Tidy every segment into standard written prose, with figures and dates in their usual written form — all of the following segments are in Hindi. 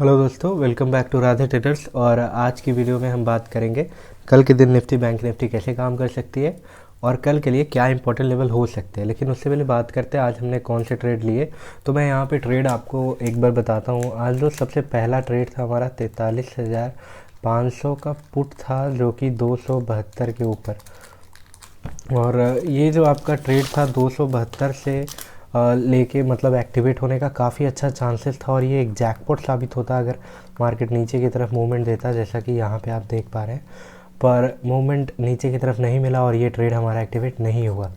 हेलो दोस्तों, welcome back to Radhe Traders. और आज की वीडियो में हम बात करेंगे कल के दिन निफ्टी बैंक निफ्टी कैसे काम कर सकती है और कल के लिए क्या इंपॉर्टेंट लेवल हो सकते हैं। लेकिन उससे पहले बात करते हैं आज हमने कौन से ट्रेड लिए। तो मैं यहाँ पे ट्रेड आपको एक बार बताता हूँ। आज जो सबसे पहला ट्रेड था हमारा 43,500 का पुट था, जो कि 272 के ऊपर। और ये जो आपका ट्रेड था 272 से लेके मतलब एक्टिवेट होने का काफ़ी अच्छा चांसेस था और ये एक जैकपॉट साबित होता अगर मार्केट नीचे की तरफ मूवमेंट देता, जैसा कि यहाँ पे आप देख पा रहे हैं। पर मूवमेंट नीचे की तरफ नहीं मिला और ये ट्रेड हमारा एक्टिवेट नहीं हुआ।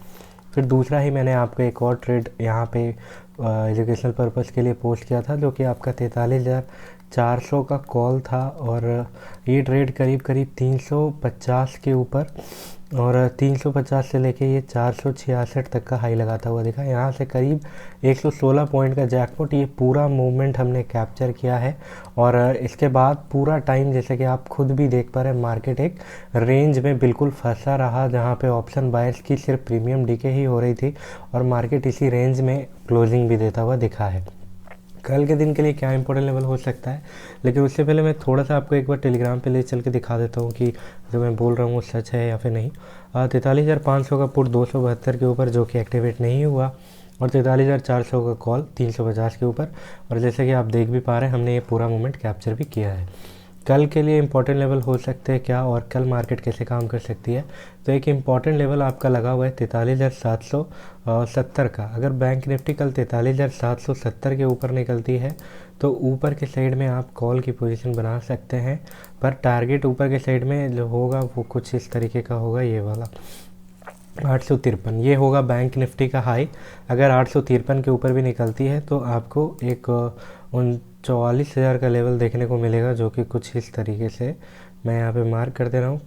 फिर दूसरा ही मैंने आपको एक और ट्रेड यहाँ पे एजुकेशनल पर्पस के लिए पोस्ट किया था, जो कि आपका 43,400 का कॉल था। और ये ट्रेड करीब करीब 350 के ऊपर और 350 से लेके ये 466 तक का हाई लगाता हुआ दिखा। यहाँ से करीब 116 पॉइंट का जैकपॉट, ये पूरा मूवमेंट हमने कैप्चर किया है। और इसके बाद पूरा टाइम जैसे कि आप खुद भी देख पा रहे हैं, मार्केट एक रेंज में बिल्कुल फंसा रहा, जहाँ पे ऑप्शन बायर्स की सिर्फ प्रीमियम डीके ही हो रही थी और मार्केट इसी रेंज में क्लोजिंग भी देता हुआ दिखा है। कल के दिन के लिए क्या इंपॉर्टेंट लेवल हो सकता है, लेकिन उससे पहले मैं थोड़ा सा आपको एक बार टेलीग्राम पे ले चल के दिखा देता हूँ कि जो मैं बोल रहा हूँ वो सच है या फिर नहीं। 43,500 का पुट 272 के ऊपर, जो कि एक्टिवेट नहीं हुआ, और 43,400 का कॉल 350 के ऊपर। और जैसे कि आप देख भी पा रहे हैं, हमने ये पूरा मोमेंट कैप्चर भी किया है। कल के लिए इंपॉर्टेंट लेवल हो सकते हैं क्या और कल मार्केट कैसे काम कर सकती है। तो एक इम्पॉर्टेंट लेवल आपका लगा हुआ है 43,770 का। अगर बैंक निफ्टी कल 43,770 के ऊपर निकलती है तो ऊपर के साइड में आप कॉल की पोजीशन बना सकते हैं। पर टारगेट ऊपर के साइड में जो होगा वो कुछ इस तरीके का होगा, ये वाला 853 ये होगा बैंक निफ्टी का हाई। अगर 853 के ऊपर भी निकलती है तो आपको एक 44,000 का लेवल देखने को मिलेगा, जो कि कुछ इस तरीके से मैं यहाँ पे मार्क कर दे रहा हूँ।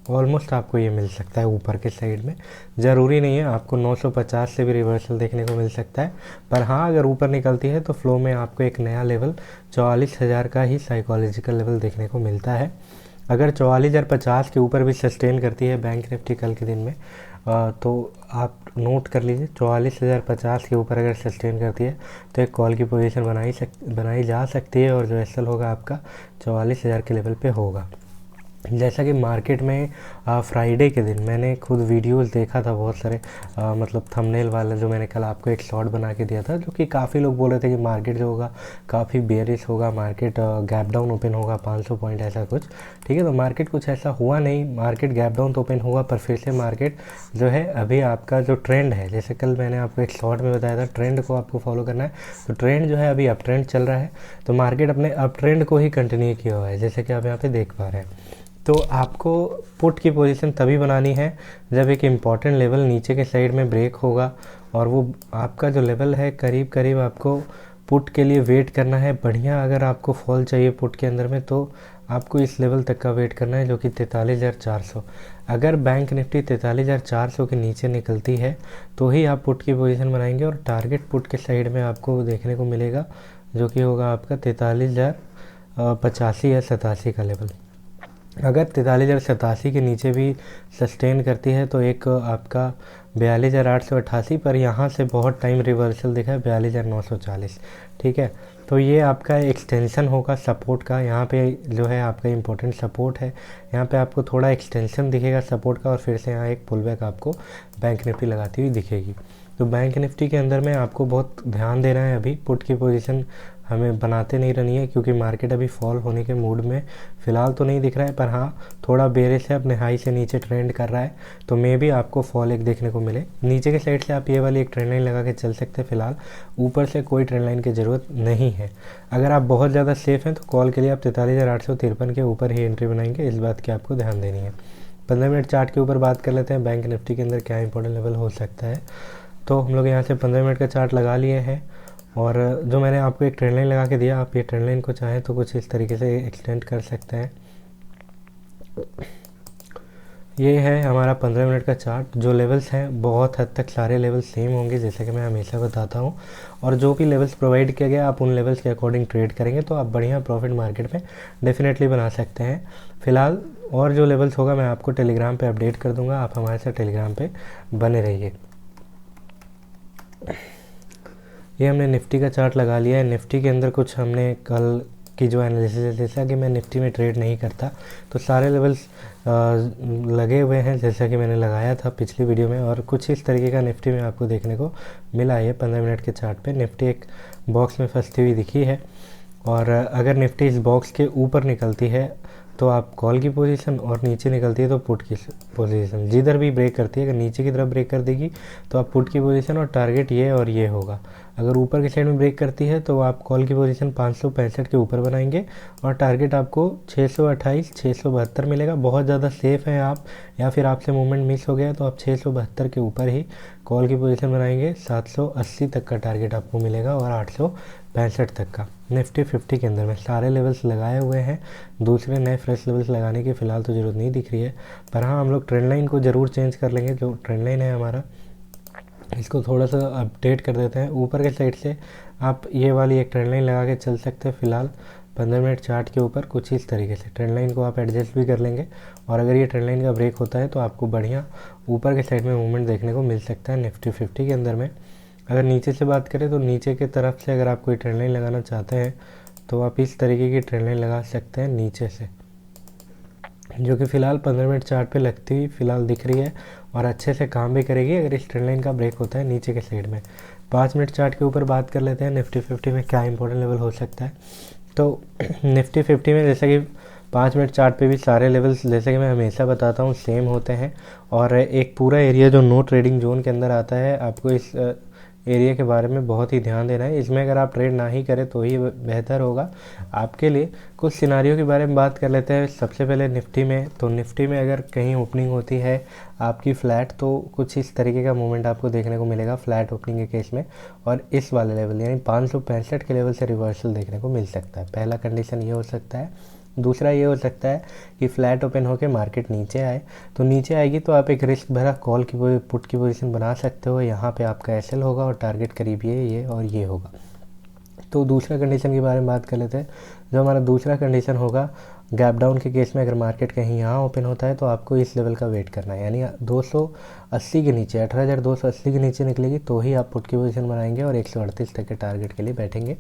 ऑलमोस्ट आपको ये मिल सकता है ऊपर के साइड में। ज़रूरी नहीं है, आपको 950 से भी रिवर्सल देखने को मिल सकता है। पर हाँ, अगर ऊपर निकलती है तो फ्लो में आपको एक नया लेवल 44,000 का ही साइकोलॉजिकल लेवल देखने को मिलता है। अगर 44,050 के ऊपर भी सस्टेन करती है बैंक निफ्टी कल के दिन में, तो आप नोट कर लीजिए 44,050 के ऊपर अगर सस्टेन करती है तो एक कॉल की पोजीशन बनाई जा सकती है और जो एसएल होगा आपका 44,000 के लेवल पे होगा। जैसा कि मार्केट में फ्राइडे के दिन मैंने खुद वीडियोस देखा था बहुत सारे, मतलब थंबनेल वाला, जो मैंने कल आपको एक शॉर्ट बना के दिया था, जो कि काफ़ी लोग बोल रहे थे कि मार्केट जो होगा काफ़ी बेयरिश होगा, मार्केट गैप डाउन ओपन होगा 500 पॉइंट ऐसा कुछ। ठीक है, तो मार्केट कुछ ऐसा हुआ नहीं, मार्केट गैप डाउन तो ओपन हुआ, पर फिर से मार्केट जो है अभी आपका जो ट्रेंड है, जैसे कल मैंने आपको एक शॉर्ट में बताया था, ट्रेंड को आपको फॉलो करना है। तो ट्रेंड जो है अभी अप ट्रेंड चल रहा है, तो मार्केट अपने अप ट्रेंड को ही कंटिन्यू किया हुआ है, जैसे कि आप यहाँ पे देख पा रहे हैं। तो आपको पुट की पोजीशन तभी बनानी है जब एक इम्पॉर्टेंट लेवल नीचे के साइड में ब्रेक होगा, और वो आपका जो लेवल है करीब करीब आपको पुट के लिए वेट करना है। बढ़िया अगर आपको फॉल चाहिए पुट के अंदर में तो आपको इस लेवल तक का वेट करना है, जो कि 43,400। अगर बैंक निफ्टी 43,400 के नीचे निकलती है तो ही आप पुट की पोजीशन बनाएंगे, और टारगेट पुट के साइड में आपको देखने को मिलेगा, जो कि होगा आपका 43,085 या 87 का लेवल। अगर 43,087 के नीचे भी सस्टेन करती है तो एक आपका 42,888, पर यहाँ से बहुत टाइम रिवर्सल दिखा है 42,940। ठीक है, तो ये आपका एक्सटेंशन होगा सपोर्ट का। यहाँ पे जो है आपका इम्पोर्टेंट सपोर्ट है, यहाँ पे आपको थोड़ा एक्सटेंशन दिखेगा सपोर्ट का, और फिर से यहाँ एक पुलबैक आपको बैंक निफ्टी लगाती हुई दिखेगी। तो बैंक निफ्टी के अंदर में आपको बहुत ध्यान देना है। अभी पुट की पोजीशन हमें बनाते नहीं रहनी है, क्योंकि मार्केट अभी फॉल होने के मूड में फ़िलहाल तो नहीं दिख रहा है, पर हाँ थोड़ा बेरिश है, अपने हाई से नीचे ट्रेंड कर रहा है, तो मे भी आपको फॉल एक देखने को मिले। नीचे के साइड से आप ये वाली एक ट्रेंड लाइन लगा के चल सकते हैं फिलहाल, ऊपर से कोई ट्रेंड लाइन की ज़रूरत नहीं है। अगर आप बहुत ज़्यादा सेफ हैं तो कॉल के लिए आप 43,853 के ऊपर ही एंट्री बनाएंगे, इस बात की आपको ध्यान देनी है। 15 मिनट चार्ट के ऊपर बात कर लेते हैं, बैंक निफ्टी के अंदर क्या इंपॉर्टेंट लेवल हो सकता है। तो हम लोग यहाँ से 15 मिनट का चार्ट लगा लिए हैं, और जो मैंने आपको एक ट्रेंड लाइन लगा के दिया, आप ये ट्रेंड लाइन को चाहें तो कुछ इस तरीके से एक्सटेंड कर सकते हैं। ये है हमारा 15 मिनट का चार्ट। जो लेवल्स हैं बहुत हद तक सारे लेवल्स सेम होंगे, जैसे कि मैं हमेशा बताता हूँ, और जो भी लेवल्स प्रोवाइड किया गया आप उन लेवल्स के अकॉर्डिंग ट्रेड करेंगे तो आप बढ़िया प्रॉफिट मार्केट में डेफिनेटली बना सकते हैं। फिलहाल और जो लेवल्स होगा मैं आपको टेलीग्राम पे अपडेट कर दूंगा, आप हमारे साथ टेलीग्राम पे बने रहिए। ये हमने निफ्टी का चार्ट लगा लिया है। निफ्टी के अंदर कुछ हमने कल की जो एनालिसिस है, जैसा कि मैं निफ्टी में ट्रेड नहीं करता तो सारे लेवल्स लगे हुए हैं जैसा कि मैंने लगाया था पिछली वीडियो में, और कुछ इस तरीके का निफ्टी में आपको देखने को मिला है। 15 मिनट के चार्ट पे निफ्टी एक बॉक्स में फंसती हुई दिखी है, और अगर निफ्टी इस बॉक्स के ऊपर निकलती है तो आप कॉल की पोजीशन, और नीचे निकलती है तो पुट की पोजीशन। जिधर भी ब्रेक करती है, अगर नीचे की तरफ ब्रेक कर देगी तो आप पुट की पोजीशन, और टारगेट ये और ये होगा। अगर ऊपर की साइड में ब्रेक करती है तो आप कॉल की पोजीशन 565 के ऊपर बनाएंगे, और टारगेट आपको 628 672 मिलेगा। बहुत ज़्यादा सेफ है आप, या फिर आपसे मूवमेंट मिस हो गया तो आप 672 के ऊपर ही कॉल की पोजीशन बनाएंगे। 780 तक का टारगेट आपको मिलेगा, और 865 तक का। निफ्टी 50 के अंदर में सारे लेवल्स लगाए हुए हैं, दूसरे नए फ्रेश लेवल्स लगाने की फ़िलहाल तो ज़रूरत नहीं दिख रही है। पर हाँ, हम लोग ट्रेंड लाइन को ज़रूर चेंज कर लेंगे। जो ट्रेंड लाइन है हमारा, इसको थोड़ा सा अपडेट कर देते हैं। ऊपर के साइड से आप ये वाली एक ट्रेंड लाइन लगा के चल सकते हैं फ़िलहाल 15 मिनट चार्ट के ऊपर। कुछ इस तरीके से ट्रेंड लाइन को आप एडजस्ट भी कर लेंगे, और अगर ये ट्रेंड लाइन का ब्रेक होता है तो आपको बढ़िया ऊपर के साइड में मूवमेंट देखने को मिल सकता है निफ्टी 50 के अंदर में। अगर नीचे से बात करें तो नीचे की तरफ से अगर आप कोई ट्रेंड लाइन लगाना चाहते हैं तो आप इस तरीके की ट्रेंड लाइन लगा सकते हैं नीचे से, जो कि फ़िलहाल 15 मिनट चार्ट पे लगती हुई फ़िलहाल दिख रही है, और अच्छे से काम भी करेगी अगर इस ट्रेंड लाइन का ब्रेक होता है नीचे के साइड में। 5 मिनट चार्ट के ऊपर बात कर लेते हैं निफ्टी 50 में क्या इंपॉर्टेंट लेवल हो सकता है। तो निफ्टी 50 में जैसा कि 5 मिनट चार्ट पे भी सारे लेवल्स, जैसे कि मैं हमेशा बताता हूँ, सेम होते हैं, और एक पूरा एरिया जो नो ट्रेडिंग जोन के अंदर आता है, आपको इस एरिया के बारे में बहुत ही ध्यान देना है। इसमें अगर आप ट्रेड ना ही करें तो ही बेहतर होगा आपके लिए। कुछ सिनारियों के बारे में बात कर लेते हैं। सबसे पहले निफ्टी में, तो निफ्टी में अगर कहीं ओपनिंग होती है आपकी फ्लैट, तो कुछ इस तरीके का मूवमेंट आपको देखने को मिलेगा फ्लैट ओपनिंग के केस में, और इस वाले लेवल यानी 565 के लेवल से रिवर्सल देखने को मिल सकता है। पहला कंडीशन ये हो सकता है। दूसरा ये हो सकता है कि फ्लैट ओपन होकर मार्केट नीचे आए, तो नीचे आएगी तो आप एक रिस्क भरा कॉल की पुट की पोजीशन बना सकते हो। यहाँ पे आपका एसएल होगा और टारगेट करीब ये और ये होगा। तो दूसरा कंडीशन के बारे में बात कर लेते हैं। जो हमारा दूसरा कंडीशन होगा, गैप डाउन के केस में अगर मार्केट कहीं यहाँ ओपन होता है तो आपको इस लेवल का वेट करना है, यानी 280 के नीचे, 18,280 के नीचे निकलेगी तो ही आप पुट की पोजीशन बनाएंगे और 138 तक के टारगेट के लिए बैठेंगे।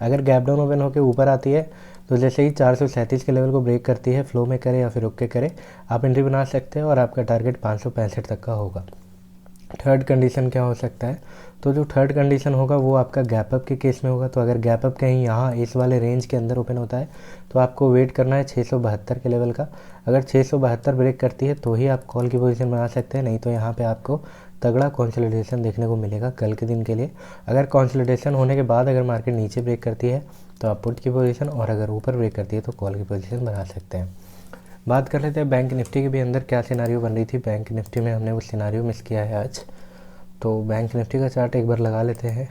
अगर गैप डाउन ओपन होकर ऊपर आती है तो जैसे ही 437 के लेवल को ब्रेक करती है, फ्लो में करे या फिर रुक के करे, आप एंट्री बना सकते हैं और आपका टारगेट 565 तक का होगा। थर्ड कंडीशन क्या हो सकता है, तो जो थर्ड कंडीशन होगा वो आपका गैप अप के केस में होगा। तो अगर गैप अप कहीं यहाँ इस वाले रेंज के अंदर ओपन होता है तो आपको वेट करना है 672 के लेवल का। अगर 672 ब्रेक करती है तो ही आप कॉल की पोजीशन बना सकते हैं, नहीं तो यहाँ पे आपको तगड़ा कंसोलिडेशन देखने को मिलेगा कल के दिन के लिए। अगर कंसोलिडेशन होने के बाद अगर मार्केट नीचे ब्रेक करती है तो आप पुट की पोजीशन, और अगर ऊपर ब्रेक करती है तो कॉल की पोजीशन बना सकते हैं। बात कर लेते हैं बैंक निफ्टी के भी अंदर क्या सिनारियो बन रही थी। बैंक निफ्टी में हमने वो सिनारियो मिस किया है आज, तो बैंक निफ्टी का चार्ट एक बार लगा लेते हैं।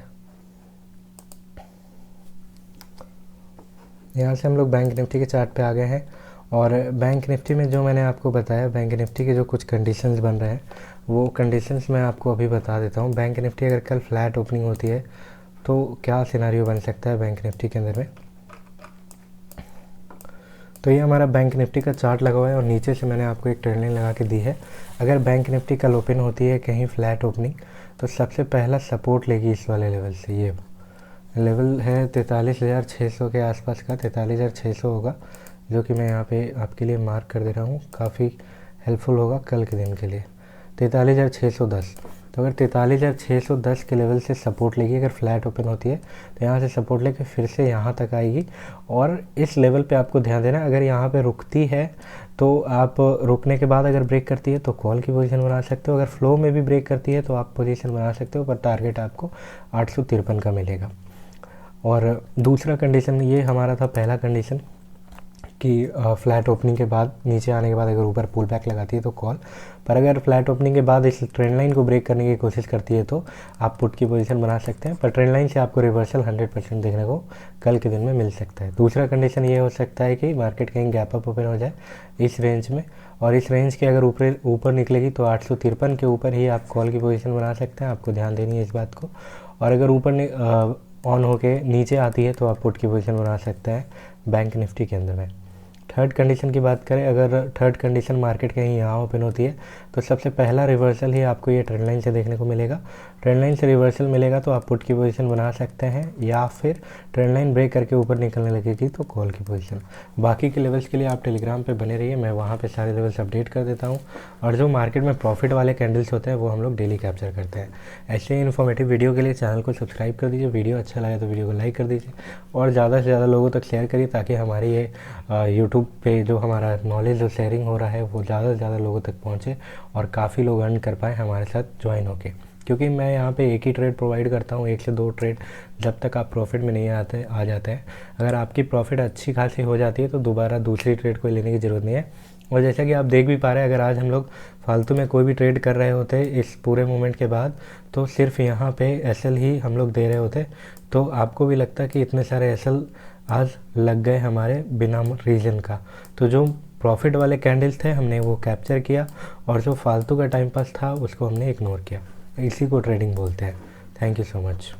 यहाँ से हम लोग बैंक निफ्टी के चार्ट पे आ गए हैं, और बैंक निफ्टी में जो मैंने आपको बताया, बैंक निफ्टी के जो कुछ कंडीशंस बन रहे हैं वो कंडीशंस मैं आपको अभी बता देता हूँ। बैंक निफ्टी अगर कल फ्लैट ओपनिंग होती है तो क्या सिनारियो बन सकता है बैंक निफ्टी के अंदर में। तो ये हमारा बैंक निफ्टी का चार्ट लगा हुआ है, और नीचे से मैंने आपको एक ट्रेंड लाइन लगा के दी है। अगर बैंक निफ्टी कल ओपन होती है कहीं फ्लैट ओपनिंग, तो सबसे पहला सपोर्ट लेगी इस वाले लेवल से। ये लेवल है 43,600 के आसपास का, 43,600 होगा, जो कि मैं यहाँ पे आपके लिए मार्क कर दे रहा हूँ, काफ़ी हेल्पफुल होगा कल के दिन के लिए। 43,610, तो अगर 43,610 के लेवल से सपोर्ट लेगी अगर फ्लैट ओपन होती है तो यहाँ से सपोर्ट लेके फिर से यहाँ तक आएगी, और इस लेवल पे आपको ध्यान देना। अगर यहाँ पे रुकती है तो आप रुकने के बाद अगर ब्रेक करती है तो कॉल की पोजीशन बना सकते हो। अगर फ्लो में भी ब्रेक करती है तो आप पोजीशन बना सकते हो, पर टारगेट आपको 853 का मिलेगा। और दूसरा कंडीशन ये हमारा था, पहला कंडीशन कि फ्लैट ओपनिंग के बाद नीचे आने के बाद अगर ऊपर पुल बैक लगाती है तो कॉल, पर अगर फ्लैट ओपनिंग के बाद इस ट्रेंड लाइन को ब्रेक करने की कोशिश करती है तो आप पुट की पोजीशन बना सकते हैं, पर ट्रेंड लाइन से आपको रिवर्सल 100% देखने को कल के दिन में मिल सकता है। दूसरा कंडीशन ये हो सकता है कि मार्केट कहीं गैप अप ओपन हो जाए इस रेंज में, और इस रेंज के अगर ऊपर निकलेगी तो 853 के ऊपर ही आप कॉल की पोजीशन बना सकते हैं, आपको ध्यान देनी है इस बात को। और अगर ऊपर ऑन होके नीचे आती है तो आप पुट की पोजीशन बना सकते हैं बैंक निफ्टी के अंदर में। थर्ड कंडीशन की बात करें, अगर थर्ड कंडीशन मार्केट कहीं यहाँ ओपन होती है तो सबसे पहला रिवर्सल ही आपको ये ट्रेंड लाइन से देखने को मिलेगा। ट्रेंड लाइन से रिवर्सल मिलेगा तो आप पुट की पोजीशन बना सकते हैं, या फिर ट्रेंड लाइन ब्रेक करके ऊपर निकलने लगेगी तो कॉल की पोजीशन। बाकी के लेवल्स के लिए आप टेलीग्राम पे बने रहिए, मैं वहाँ पे सारे लेवल्स अपडेट कर देता हूँ। और जो मार्केट में प्रॉफिट वाले कैंडल्स होते हैं वो हम लोग डेली कैप्चर करते हैं। ऐसे ही इन्फॉर्मेटिव वीडियो के लिए चैनल को सब्सक्राइब कर दीजिए, वीडियो अच्छा लगे तो वीडियो को लाइक कर दीजिए और ज़्यादा से ज़्यादा लोगों तक शेयर करिए, ताकि हमारी ये यूट्यूब पे जो हमारा नॉलेज जो शेयरिंग हो रहा है वो ज़्यादा से ज़्यादा लोगों तक पहुँचे और काफ़ी लोग अर्न कर पाएँ हमारे साथ ज्वाइन होके। क्योंकि मैं यहाँ पे एक ही ट्रेड प्रोवाइड करता हूँ, 1 से 2 ट्रेड, जब तक आप प्रॉफिट में नहीं आ जाते हैं। अगर आपकी प्रॉफिट अच्छी खासी हो जाती है तो दोबारा दूसरी ट्रेड कोई लेने की ज़रूरत नहीं है। और जैसा कि आप देख भी पा रहे हैं, अगर आज हम लोग फालतू में कोई भी ट्रेड कर रहे होते इस पूरे मोमेंट के बाद, तो सिर्फ यहाँ पे एसएल ही हम लोग दे रहे होते, तो आपको भी लगता कि इतने सारे एसएल आज लग गए हमारे बिना रीज़न का। तो जो प्रॉफिट वाले कैंडल्स थे हमने वो कैप्चर किया, और जो फालतू का टाइम पास था उसको हमने इग्नोर किया। इसी को ट्रेडिंग बोलते हैं। Thank you so much.